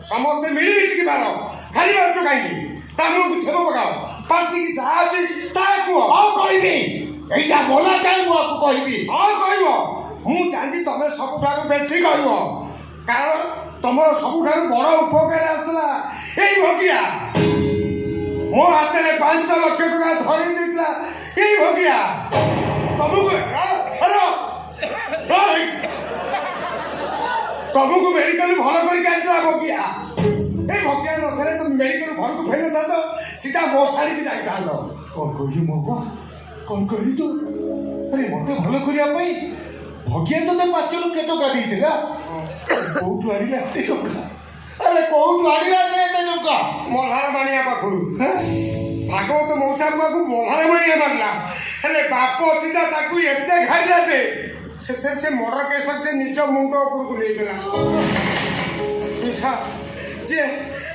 ସମସ୍ତେ ମିଳିମିଶିକି ମାର ଖାଲି ମାରୁଛ କାହିଁକି ତା ମୁହଁକୁ ଛେପ ପକାଅ ପାଟିକି ଯାହା ଅଛି ତାହା କୁହ ଆଉ କହିବି ଏଇଟା ବୋଲା ଚାହିଁ ମୁଁ ଆକୁ କହିବି ହଁ କହିବ ମୁଁ ଜାଣିଛି ତମେ ସବୁଠାରୁ ବେଶୀ କହିବ କାରଣ ତମର ସବୁଠାରୁ ବଡ଼ ଉପକାର ଆସିଥିଲା ଏଇ ଭଗିଆ ମୋ ହାତରେ 5 ଲକ୍ଷ ଟଙ୍କା ଧରି ଦେଇଥିଲା ଏଇ ଭଗିଆ ତମକୁ ମେଡିକାଲ ଭଲ କରିକି ଆଣିଥିଲା ଭଗିଆ ଏଇ ଭଗିଆ ନଥିଲେ ତମେ ମେଡିକାଲ ଘରକୁ ଫେରିନଥାନ୍ତ ସିଧା ମୋ ଶାଢ଼ୀକି ଯାଇଥାନ୍ତ କ'ଣ କହିଲୁ ମୋ ବାବା କ'ଣ କହିଲୁ ତୁ ଆରେ ମୋତେ ଭଲ କରିବା ପାଇଁ ଭଗିଆ ତୋତେ 5 ଲକ୍ଷ ଟଙ୍କା ଦେଇଥିଲା କୋଉଠୁ ଆଣିଲା ଏତେ ଟଙ୍କା ଆରେ କୋଉଠୁ ଆଣିଲା ସେ ଏତେ ଟଙ୍କା ମଲ୍ହାର ମାଣିଆ ପାଖରୁ ଭାଗବତ ମଉସା ବୁଆକୁ ମଲ୍ହାର ମାଣିଆ ମାରିଲା ହେଲେ ବାପ ଚିତା ତାକୁ ଏତେ ଘାରିଲା ଯେ ସେ ମର୍ଡର କେସ୍ ସେ ନିଜ ମୁଣ୍ଡ ଉପରକୁ ନେଇଗଲା ଯେ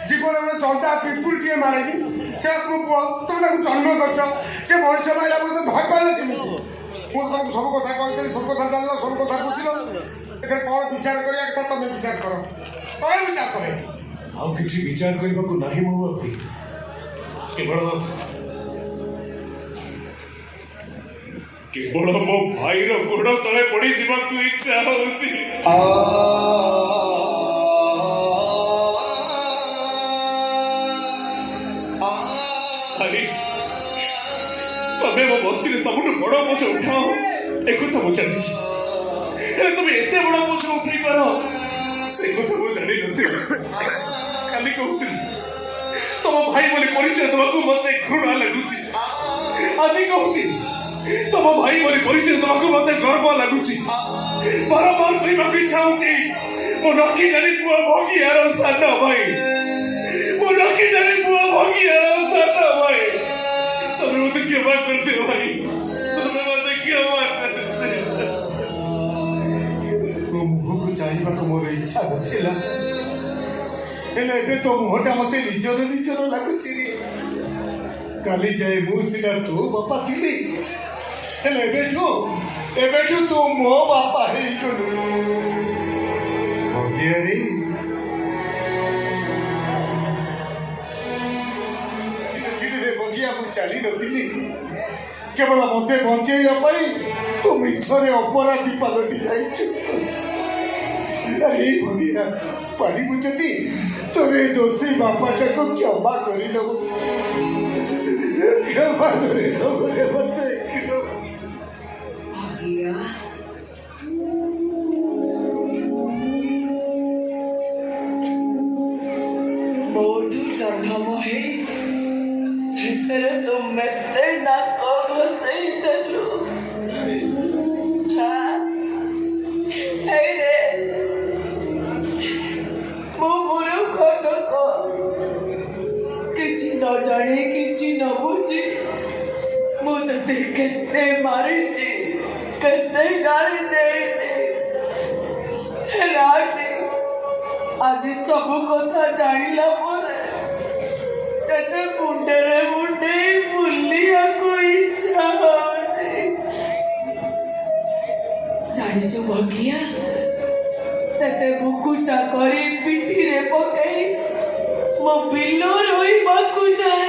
ଜୀବନ ଗୋଟେ ଚନ୍ତା ପିମ୍ପୁଡ଼ିଟିଏ ମାରେନି ସେ ତୁମ ପୁଅ ତମେ ତାକୁ ଜନ୍ମ କରିଛ ସେ ମଣିଷ ମାରିଲା ବୋଲି ତ ଭାବିପାରିଲେ କେମିତି ମୁଁ ତମକୁ ସବୁ କଥା କହିଥିଲି ସବୁ କଥା ଜାଣିଲ ସବୁ କଥା ବୁଝିଲ ଏଥିରେ କ'ଣ ବିଚାର କରିବା କଥା ତମେ ବିଚାର କର ତମେ ବିଚାର କରେ ଆଉ କିଛି ବିଚାର କରିବାକୁ ନାହିଁ ମୋ ବାପି କେବଳ ମୋ ଭାଇର ଗୋଡ଼ ତଳେ ପଡ଼ି ଯିବାକୁ ଇଚ୍ଛା ହଉଛି ତମେ ମୋ ବସ୍ତିରେ ସବୁଠୁ ବଡ଼ ପଛ ଉଠାଅ ଏକଥା ମୁଁ ଜାଣିଛି ହେଲେ ତମେ ଏତେ ବଡ଼ ପଛ ଉଠେଇ ପାର ସେ କଥା ମୁଁ ଜାଣିନଥିଲି ଖାଲି କହୁଥିଲି ତମ ଭାଇ ବୋଲି ପରିଚୟ ଦେବାକୁ ମତେ ଘୃଣା ଲାଗୁଛି ଆଜି କହୁଛି ତମ ଭାଇ ବୋଲି ପରିଚୟ ଦେବାକୁ ମତେ ଗର୍ବ ଲାଗୁଛି ବାରମ୍ବାର କହିବାକୁ ଇଚ୍ଛା ହଉଛି ମୋ ନଖି ଜାଣି ପୁଅ ଭଗିଆର ସାନ ଭାଇ ମୋ ନଖି ଜାଣି ପୁଅ ଭଗିଆର ସାନ ଭାଇ ତମେ ମତେ କ୍ଷମା କରିଦିଅ ଭାଇ ତମେ ମତେ କ୍ଷମା କରିଦିଅ ତୋ ମୁହଁକୁ ଚାହିଁବାକୁ ମୋର ଇଚ୍ଛା ନଥିଲା ହେଲେ ଏବେ ତୋ ମୁହଁଟା ମତେ ନିଜର ଲାଗୁଛି କାଲି ଯାଏ ମୁଁ ସିନା ତୋ ବାପା ଥିଲି ହେଲେ ଏବେଠୁ ତୁ ମୋ ବାପା ହେଇଗଲୁ ଭଗିଆରେ ଭଗିଆ ମୁଁ ଚାଲି ନଥିଲି କେବଳ ମତେ ବଞ୍ଚେଇବା ପାଇଁ ତୁ ମିଛରେ ଅପରାଧୀ ପାଲଟି ଯାଇଛୁ ଆରେ ଭଗିଆ ପାରିବୁ ଯଦି ତୋର ଏ ଦୋଷୀ ବାପାଟାକୁ କ୍ଷମା କରିଦେବୁ କ୍ଷମା କରିଦେବୁ ରେ ମତେ ମୋଠୁ ଜନ୍ମ ହେଇ ଶେଷରେ ତୁ ମତେ ନାକ ଘଷେଇ ଦେଲୁ ମୁଁ ମୂର୍ଖ ଲୋକ କିଛି ନ ଜାଣି କିଛି ନ ବୁଝି ମୁଁ ତତେ କେତେ ମାରିଛି କେତେ ଗାଳି ଦେଇଛି ହେଲେ ଆଜି ସବୁ କଥା ଜାଣିଲା